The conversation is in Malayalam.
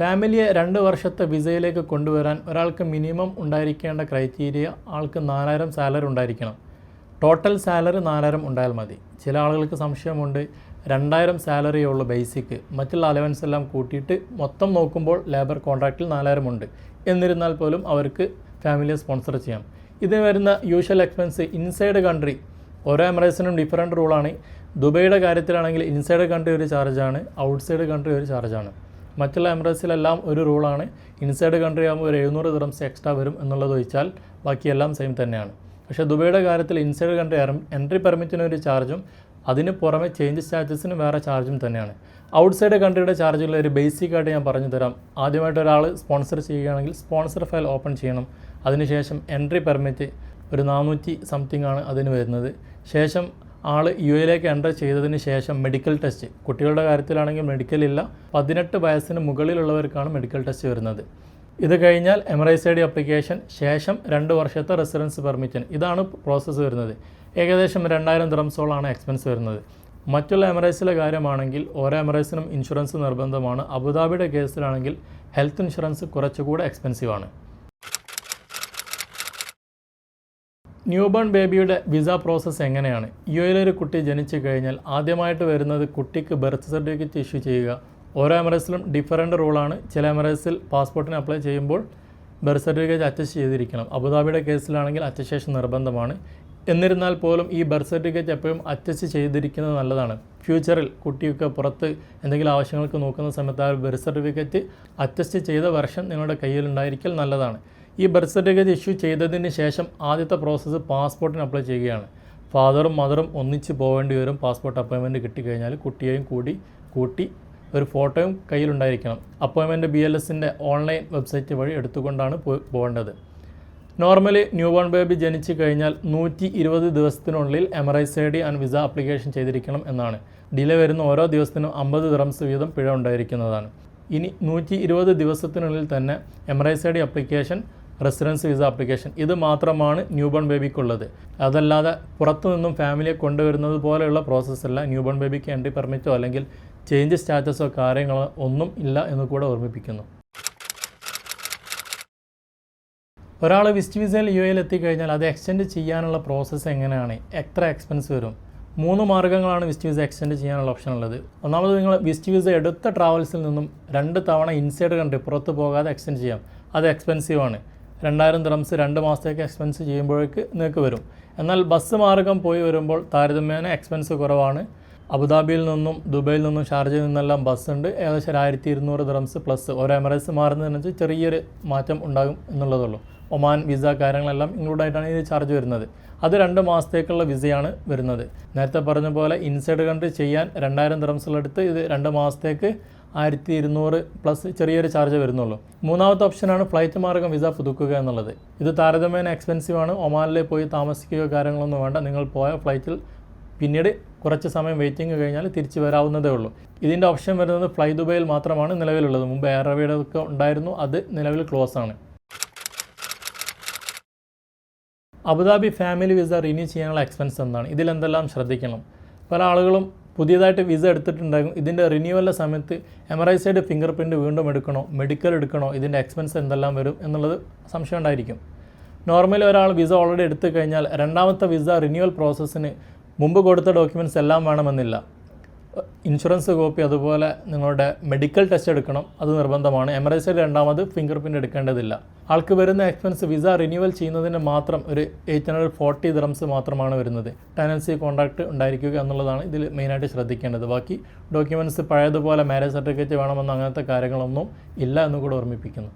ഫാമിലിയെ 2 വർഷത്തെ വിസയിലേക്ക് കൊണ്ടുവരാൻ ഒരാൾക്ക് മിനിമം ഉണ്ടായിരിക്കേണ്ട ക്രൈറ്റീരിയ ആൾക്ക് 4000 സാലറി ഉണ്ടായിരിക്കണം. ടോട്ടൽ സാലറി 4000 ഉണ്ടായാൽ മതി. ചില ആളുകൾക്ക് സംശയമുണ്ട്, 2000 സാലറിയേ ഉള്ളൂ ബേസിക്ക്, മറ്റുള്ള അലവൻസ് എല്ലാം കൂട്ടിയിട്ട് മൊത്തം നോക്കുമ്പോൾ ലേബർ കോൺട്രാക്റ്റിൽ 4000 ഉണ്ട്. എന്നിരുന്നാൽ പോലും അവർക്ക് ഫാമിലിയെ സ്പോൺസർ ചെയ്യാം. ഇതിന് വരുന്ന യൂഷ്വൽ എക്സ്പെൻസ് ഇൻസൈഡ് കൺട്രി ഓരോ എമിറേറ്റ്സിനും ഡിഫറൻറ്റ് റൂളാണ്. ദുബൈയുടെ കാര്യത്തിലാണെങ്കിൽ ഇൻസൈഡ് കൺട്രി ഒരു ചാർജാണ്, ഔട്ട്സൈഡ് കൺട്രി ഒരു ചാർജാണ്. മറ്റുള്ള എമിറേറ്റ്സിലെല്ലാം ഒരു റൂളാണ്. ഇൻസൈഡ് കൺട്രി ആകുമ്പോൾ ഒരു 700 ദിർഹംസ് എക്സ്ട്രാ വരും എന്നുള്ളത് ഒഴിച്ചാൽ ബാക്കിയെല്ലാം സെയിം തന്നെയാണ്. പക്ഷേ ദുബൈയുടെ കാര്യത്തിൽ ഇൻസൈഡ് കൺട്രി എൻട്രി പെർമിറ്റിന് ഒരു ചാർജും അതിന് പുറമെ ചേഞ്ച് സ്റ്റാറ്റസിന് വേറെ ചാർജും തന്നെയാണ്. ഔട്ട്സൈഡ് കൺട്രിയുടെ ചാർജുള്ള ഒരു ബേസിക് ആയിട്ട് ഞാൻ പറഞ്ഞു തരാം. ആദ്യമായിട്ട് ഒരാൾ സ്പോൺസർ ചെയ്യുകയാണെങ്കിൽ സ്പോൺസർ ഫയൽ ഓപ്പൺ ചെയ്യണം. അതിനുശേഷം എൻട്രി പെർമിറ്റ് ഒരു 400 സംതിങ് ആണ് അതിന് വരുന്നത്. ശേഷം ആൾ UAE എൻ്റർ ചെയ്തതിന് ശേഷം മെഡിക്കൽ ടെസ്റ്റ്, കുട്ടികളുടെ കാര്യത്തിലാണെങ്കിൽ മെഡിക്കൽ ഇല്ല, 18 വയസ്സിന് മുകളിലുള്ളവർക്കാണ് മെഡിക്കൽ ടെസ്റ്റ് വരുന്നത്. ഇത് കഴിഞ്ഞാൽ എമിറേറ്റ്സ് ID അപ്ലിക്കേഷൻ, ശേഷം 2 വർഷത്തെ റെസിഡൻസ് പെർമിറ്റിന്. ഇതാണ് പ്രോസസ്സ് വരുന്നത്. ഏകദേശം 2000 ദിർഹംസോളാണ് എക്സ്പെൻസ് വരുന്നത്. മറ്റുള്ള എമിറേറ്റ്സിലെ കാര്യമാണെങ്കിൽ ഓരോ എമിറേറ്റ്സിനും ഇൻഷുറൻസ് നിർബന്ധമാണ്. അബുദാബിയുടെ കേസിലാണെങ്കിൽ ഹെൽത്ത് ഇൻഷുറൻസ് കുറച്ചുകൂടെ എക്സ്പെൻസീവ് ആണ്. ന്യൂബോൺ ബേബിയുടെ വിസ പ്രോസസ്സ് എങ്ങനെയാണ്? UAE ഒരു കുട്ടി ജനിച്ചു കഴിഞ്ഞാൽ ആദ്യമായിട്ട് വരുന്നത് കുട്ടിക്ക് ബർത്ത് സർട്ടിഫിക്കറ്റ് ഇഷ്യൂ ചെയ്യുക. ഓരോ എമിറേറ്റ്സിലും ഡിഫറൻറ്റ് റൂളാണ്. ചില എമിറേറ്റ്സിൽ പാസ്പോർട്ടിന് അപ്ലൈ ചെയ്യുമ്പോൾ ബർത്ത് സർട്ടിഫിക്കറ്റ് അറ്റസ്റ്റ് ചെയ്തിരിക്കണം. അബുദാബിയുടെ കേസിലാണെങ്കിൽ അറ്റസ്റ്റേഷൻ നിർബന്ധമാണ്. എന്നിരുന്നാൽ പോലും ഈ ബർത്ത് സർട്ടിഫിക്കറ്റ് എപ്പോഴും അറ്റസ്റ്റ് ചെയ്തിരിക്കുന്നത് നല്ലതാണ്. ഫ്യൂച്ചറിൽ കുട്ടിയൊക്കെ പുറത്ത് എന്തെങ്കിലും ആവശ്യങ്ങൾക്ക് നോക്കുന്ന സമയത്ത് ആ ബർത്ത് സർട്ടിഫിക്കറ്റ് അറ്റസ്റ്റ് ചെയ്ത വെർഷൻ നിങ്ങളുടെ കയ്യിലുണ്ടായിരിക്കൽ നല്ലതാണ്. ഈ ബർത്ത് സർട്ടിഫിക്കറ്റ് ഇഷ്യൂ ചെയ്തതിന് ശേഷം ആദ്യത്തെ പ്രോസസ്സ് പാസ്പോർട്ടിന് അപ്ലൈ ചെയ്യുകയാണ്. ഫാദറും മദറും ഒന്നിച്ച് പോകേണ്ടി വരും. പാസ്പോർട്ട് അപ്പോയിൻമെൻറ്റ് കിട്ടിക്കഴിഞ്ഞാൽ കുട്ടിയെയും കൂട്ടി ഒരു ഫോട്ടോയും കയ്യിലുണ്ടായിരിക്കണം. അപ്പോയിൻമെൻറ്റ് BLSൻ്റെ ഓൺലൈൻ വെബ്സൈറ്റ് വഴി എടുത്തുകൊണ്ടാണ് പോകേണ്ടത്. നോർമലി ന്യൂബോൺ ബേബി ജനിച്ചു കഴിഞ്ഞാൽ 120 ദിവസത്തിനുള്ളിൽ Emirates ID and visa application ചെയ്തിരിക്കണം എന്നാണ്. ഡിലേ വരുന്ന ഓരോ ദിവസത്തിനും 50 ദിർഹംസ് വീതം പിഴ ഉണ്ടായിരിക്കുന്നതാണ്. ഇനി 120 ദിവസത്തിനുള്ളിൽ തന്നെ Emirates ID application, residence visa application, ഇത് മാത്രമാണ് ന്യൂബോൺ ബേബിക്കുള്ളത്. അതല്ലാതെ പുറത്തു നിന്നും ഫാമിലിയെ കൊണ്ടുവരുന്നത് പോലെയുള്ള പ്രോസസ്സല്ല. ന്യൂബോൺ ബേബിക്ക് എൻട്രി പെർമിറ്റോ അല്ലെങ്കിൽ ചേഞ്ച് സ്റ്റാറ്റസോ കാര്യങ്ങളോ ഒന്നും ഇല്ല എന്ന് കൂടെ ഓർമ്മിപ്പിക്കുന്നു. ഒരാൾ വിസിറ്റ് വിസയിൽ UAE എത്തിക്കഴിഞ്ഞാൽ അത് എക്സ്റ്റെൻഡ് ചെയ്യാനുള്ള പ്രോസസ്സ് എങ്ങനെയാണ്? എത്ര എക്സ്പെൻസ് വരും? 3 മാർഗ്ഗങ്ങളാണ് വിസിറ്റ് വിസ എക്സ്റ്റെൻഡ് ചെയ്യാനുള്ള ഓപ്ഷൻ ഉള്ളത്. ഒന്നാമത് നിങ്ങൾ വിസിറ്റ് വിസ എടുത്ത ട്രാവൽസിൽ നിന്നും 2 തവണ ഇൻസൈഡ് കൺട്രി പുറത്ത് പോകാതെ എക്സ്റ്റെൻഡ് ചെയ്യാം. അത് എക്സ്പെൻസീവാണ്. 2000 ദിർഹംസ് 2 മാസത്തേക്ക് എക്സ്പെൻസ് ചെയ്യുമ്പോഴേക്ക് നിങ്ങൾക്ക് വരും. എന്നാൽ ബസ് മാർഗ്ഗം പോയി വരുമ്പോൾ താരതമ്യേന എക്സ്പെൻസ് കുറവാണ്. അബുദാബിയിൽ നിന്നും ദുബൈയിൽ നിന്നും ഷാർജയിൽ നിന്നെല്ലാം ബസ്സുണ്ട്. ഏകദേശം 1200 ദിർഹംസ് പ്ലസ് ഓരോ എമിറേറ്റ്സ് മാറുന്നതിനനുസരിച്ച് ചെറിയൊരു മാറ്റം ഉണ്ടാകും എന്നുള്ളതുള്ളൂ. ഒമാൻ വിസ കാര്യങ്ങളെല്ലാം ഇൻക്ലൂഡായിട്ടാണ് ഈ ചാർജ് വരുന്നത്. അത് 2 മാസത്തേക്കുള്ള വിസയാണ് വരുന്നത്. നേരത്തെ പറഞ്ഞ പോലെ ഇൻസൈഡ് കൺട്രി ചെയ്യാൻ 2000 ദിർഹംസുള്ളടുത്ത് ഇത് 2 മാസത്തേക്ക് 1200 പ്ലസ് ചെറിയൊരു ചാർജ് വരുന്നുള്ളൂ. മൂന്നാമത്തെ ഓപ്ഷനാണ് ഫ്ലൈറ്റ് മാർഗ്ഗം വിസ പുതുക്കുക എന്നുള്ളത്. ഇത് താരതമ്യേന എക്സ്പെൻസീവാണ്. ഒമാനിൽ പോയി താമസിക്കുകയോ കാര്യങ്ങളൊന്നും വേണ്ട. നിങ്ങൾ പോയ ഫ്ലൈറ്റിൽ പിന്നീട് കുറച്ച് സമയം വെയിറ്റിംഗ് കഴിഞ്ഞാൽ തിരിച്ച് വരാവുന്നതേ ഉള്ളൂ. ഇതിൻ്റെ ഓപ്ഷൻ വരുന്നത് ഫ്ലൈ ദുബൈയിൽ മാത്രമാണ് നിലവിലുള്ളത്. മുമ്പ് എയർ അറേബ്യയുടെ ഒക്കെ ഉണ്ടായിരുന്നു, അത് നിലവിൽ ക്ലോസ് ആണ്. അബുദാബി ഫാമിലി വിസ റിന്യൂ ചെയ്യാനുള്ള എക്സ്പെൻസ് എന്താണ്? ഇതിലെന്തെല്ലാം ശ്രദ്ധിക്കണം? പല ആളുകളും പുതിയതായിട്ട് വിസ എടുത്തിട്ടുണ്ടാകും. ഇതിൻ്റെ റിന്യൂവലിൻ്റെ സമയത്ത് എമിറേറ്റ്സ് ID ഫിംഗർ പ്രിൻറ്റ് വീണ്ടും എടുക്കണോ, മെഡിക്കൽ എടുക്കണോ, ഇതിൻ്റെ എക്സ്പെൻസ് എന്തെല്ലാം വരും എന്നുള്ളത് സംശയം ഉണ്ടായിരിക്കും. നോർമലി ഒരാൾ വിസ ഓൾറെഡി എടുത്തു കഴിഞ്ഞാൽ രണ്ടാമത്തെ വിസ റിന്യൂവൽ പ്രോസസ്സിന് മുമ്പ് കൊടുത്ത ഡോക്യുമെൻറ്റ്സ് എല്ലാം വേണമെന്നില്ല. ഇൻഷുറൻസ് കോപ്പി, അതുപോലെ നിങ്ങളുടെ മെഡിക്കൽ ടെസ്റ്റ് എടുക്കണം, അത് നിർബന്ധമാണ്. എമിറേറ്റ്സ് ID രണ്ടാമത് ഫിംഗർ പ്രിൻറ്റ് എടുക്കേണ്ടതില്ല. ആൾക്ക് വരുന്ന എക്സ്പെൻസ് വിസ റിന്യൂവൽ ചെയ്യുന്നതിന് മാത്രം ഒരു 840 ദിർഹംസ് മാത്രമാണ് വരുന്നത്. ടെനൻസി കോൺട്രാക്റ്റ് ഉണ്ടായിരിക്കുക എന്നുള്ളതാണ് ഇതിൽ മെയിനായിട്ട് ശ്രദ്ധിക്കേണ്ടത്. ബാക്കി ഡോക്യുമെൻറ്റ്സ് പഴയതുപോലെ മാരേജ് സർട്ടിഫിക്കറ്റ് വേണമെന്ന് അങ്ങനത്തെ കാര്യങ്ങളൊന്നും ഇല്ല എന്ന് കൂടെ ഓർമ്മിപ്പിക്കുന്നു.